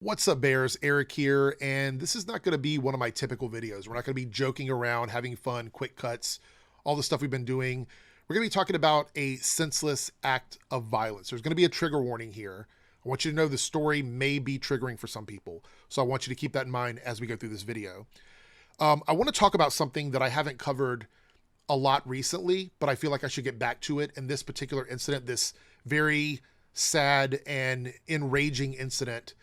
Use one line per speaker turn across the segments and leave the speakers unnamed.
What's up, Bears? Eric here, and this is not going to be one of my typical videos. We're not going to be joking around, having fun, quick cuts, all the stuff we've been doing. We're going to be talking about a senseless act of violence. There's going to be a trigger warning here. I want you to know the story may be triggering for some people, so I want you to keep that in mind as we go through this video. I want to talk about something that I haven't covered a lot recently, but I feel like I should get back to it in this particular incident, this very sad and enraging incident.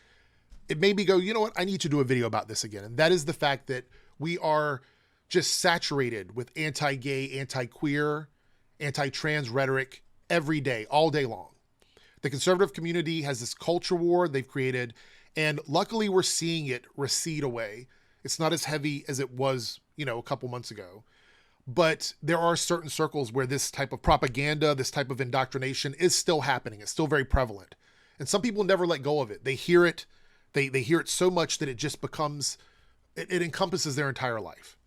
It made me go, you know what? I need to do a video about this again. And that is the fact that we are just saturated with anti-gay, anti-queer, anti-trans rhetoric every day, all day long. The conservative community has this culture war they've created, and luckily we're seeing it recede away. It's not as heavy as it was, a couple months ago. But there are certain circles where this type of propaganda, this type of indoctrination is still happening. It's still very prevalent. And some people never let go of it. They hear it. They hear it so much that it just becomes, it encompasses their entire life.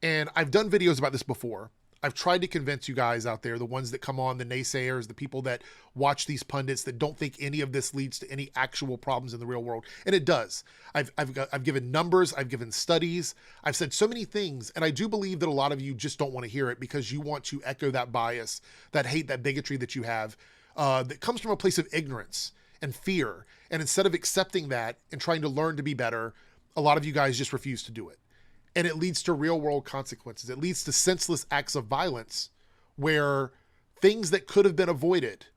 And I've done videos about this before. I've tried to convince you guys out there, the ones that come on, the naysayers, the people that watch these pundits that don't think any of this leads to any actual problems in the real world. And it does. I've given numbers, I've given studies, I've said so many things. And I do believe that a lot of you just don't want to hear it because you want to echo that bias, that hate, that bigotry that you have, that comes from a place of ignorance and fear. And instead of accepting that and trying to learn to be better, a lot of you guys just refuse to do it. And it leads to real world consequences. It leads to senseless acts of violence where things that could have been avoided,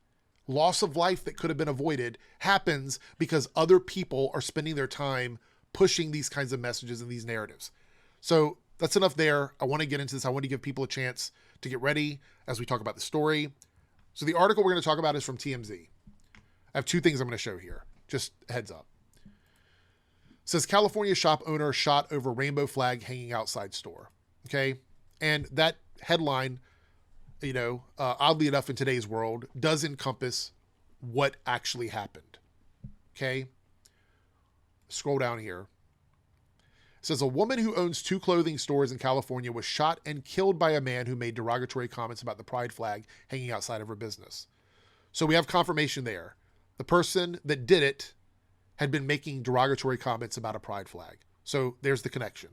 loss of life that could have been avoided, happens because other people are spending their time pushing these kinds of messages and these narratives. So that's enough there. I want to get into this. I want to give people a chance to get ready as we talk about the story. So the article we're going to talk about is from TMZ. I have two things I'm going to show here. Just a heads up. It says California shop owner shot over rainbow flag hanging outside store. Okay. And that headline, oddly enough in today's world, does encompass what actually happened. Okay. Scroll down here. It says a woman who owns two clothing stores in California was shot and killed by a man who made derogatory comments about the pride flag hanging outside of her business. So we have confirmation there. The person that did it had been making derogatory comments about a pride flag. So there's the connection.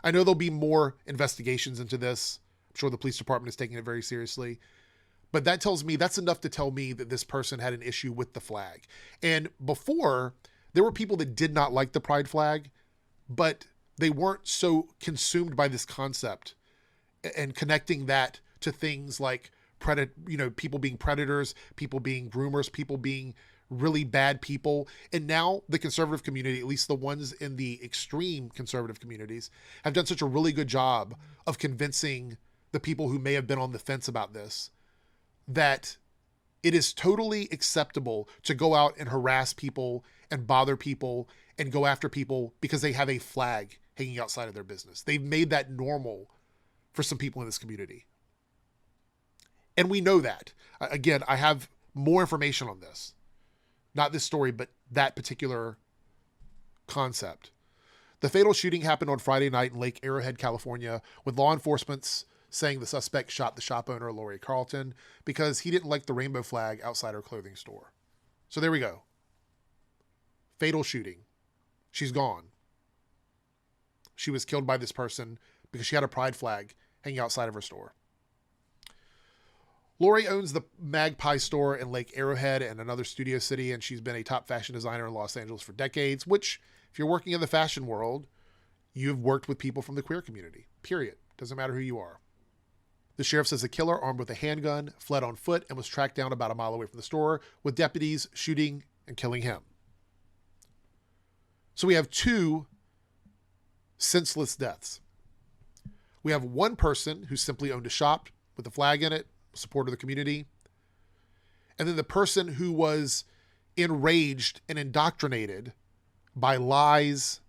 I know there'll be more investigations into this. I'm sure the police department is taking it very seriously. But that tells me, that's enough to tell me that this person had an issue with the flag. And before, there were people that did not like the pride flag, but they weren't so consumed by this concept and connecting that to things like people being predators, people being groomers, people being really bad people. And now the conservative community, at least the ones in the extreme conservative communities, have done such a really good job of convincing the people who may have been on the fence about this that it is totally acceptable to go out and harass people and bother people and go after people because they have a flag hanging outside of their business. They've made that normal for some people in this community. And we know that. Again, I have more information on this. Not this story, but that particular concept. The fatal shooting happened on Friday night in Lake Arrowhead, California, with law enforcement saying the suspect shot the shop owner, Lori Carlton, because he didn't like the rainbow flag outside her clothing store. So there we go. Fatal shooting. She's gone. She was killed by this person because she had a pride flag hanging outside of her store. Lori owns the Magpie store in Lake Arrowhead and another studio city, and she's been a top fashion designer in Los Angeles for decades, which, if you're working in the fashion world, you've worked with people from the queer community, period. Doesn't matter who you are. The sheriff says the killer, armed with a handgun, fled on foot and was tracked down about a mile away from the store, with deputies shooting and killing him. So we have two senseless deaths. We have one person who simply owned a shop with a flag in it, support of the community. And then the person who was enraged and indoctrinated by lies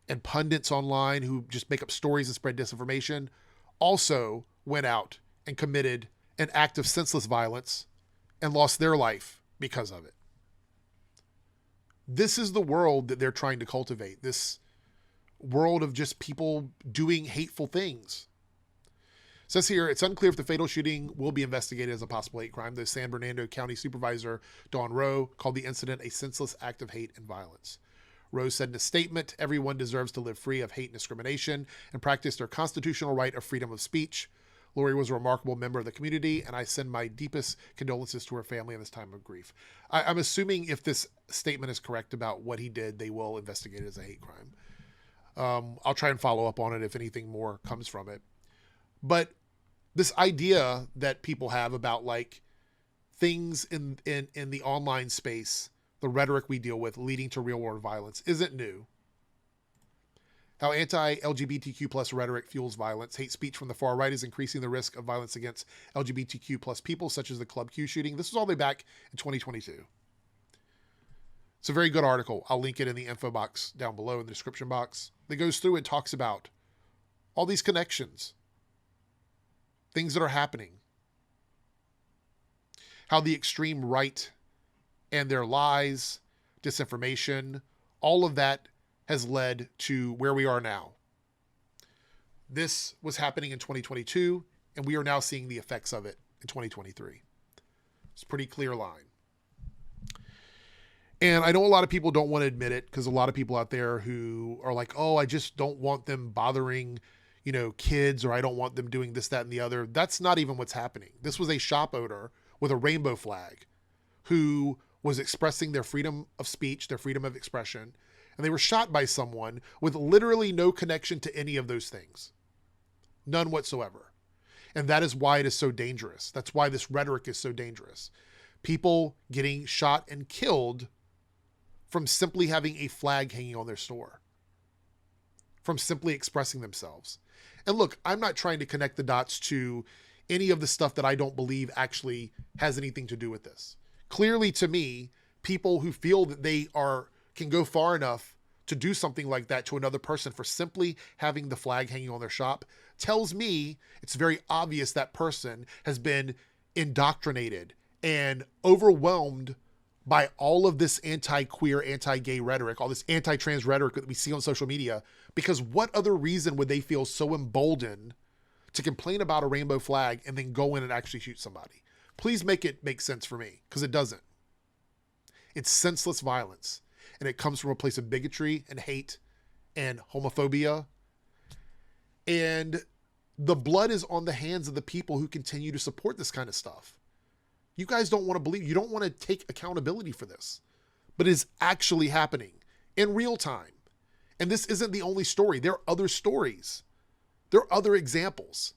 and pundits online who just make up stories and spread disinformation also went out and committed an act of senseless violence and lost their life because of it. This is the world that they're trying to cultivate, this world of just people doing hateful things. says here, it's unclear if the fatal shooting will be investigated as a possible hate crime, though San Bernardino County Supervisor Dawn Rowe called the incident a senseless act of hate and violence. Rowe said in a statement, everyone deserves to live free of hate and discrimination and practice their constitutional right of freedom of speech. Lori was a remarkable member of the community, and I send my deepest condolences to her family in this time of grief. I'm assuming if this statement is correct about what he did, they will investigate it as a hate crime. I'll try and follow up on it if anything more comes from it. But this idea that people have about like things in the online space, the rhetoric we deal with leading to real world violence isn't new. How anti-LGBTQ plus rhetoric fuels violence. Hate speech from the far right is increasing the risk of violence against LGBTQ plus people, such as the Club Q shooting. This was all the way back in 2022. It's a very good article. I'll link it in the info box down below in the description box. That goes through and talks about all these connections, things that are happening, how the extreme right and their lies, disinformation, all of that has led to where we are now. This was happening in 2022, and we are now seeing the effects of it in 2023. It's a pretty clear line. And I know a lot of people don't want to admit it because a lot of people out there who are like, oh, I just don't want them bothering, kids, or I don't want them doing this, that, and the other. That's not even what's happening. This was a shop owner with a rainbow flag who was expressing their freedom of speech, their freedom of expression, and they were shot by someone with literally no connection to any of those things. None whatsoever. And that is why it is so dangerous. That's why this rhetoric is so dangerous. People getting shot and killed from simply having a flag hanging on their store, from simply expressing themselves. And look, I'm not trying to connect the dots to any of the stuff that I don't believe actually has anything to do with this. Clearly, to me, people who feel that they can go far enough to do something like that to another person for simply having the flag hanging on their shop tells me it's very obvious that person has been indoctrinated and overwhelmed by all of this anti-queer, anti-gay rhetoric, all this anti-trans rhetoric that we see on social media, because what other reason would they feel so emboldened to complain about a rainbow flag and then go in and actually shoot somebody? Please make it make sense for me, because it doesn't. It's senseless violence, and it comes from a place of bigotry and hate and homophobia. And the blood is on the hands of the people who continue to support this kind of stuff. You guys don't want to believe, you don't want to take accountability for this, but it is actually happening in real time. And this isn't the only story. There are other stories. There are other examples.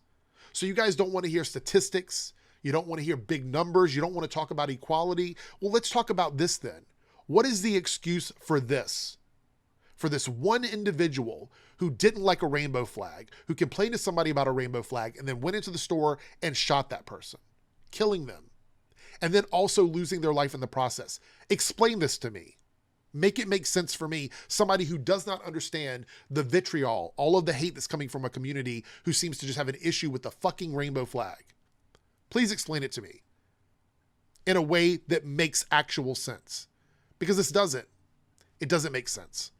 So you guys don't want to hear statistics. You don't want to hear big numbers. You don't want to talk about equality. Well, let's talk about this then. What is the excuse for this? For this one individual who didn't like a rainbow flag, who complained to somebody about a rainbow flag, and then went into the store and shot that person, killing them, and then also losing their life in the process. Explain this to me. Make it make sense for me, somebody who does not understand the vitriol, all of the hate that's coming from a community who seems to just have an issue with the fucking rainbow flag. Please explain it to me in a way that makes actual sense, because this doesn't. It doesn't make sense.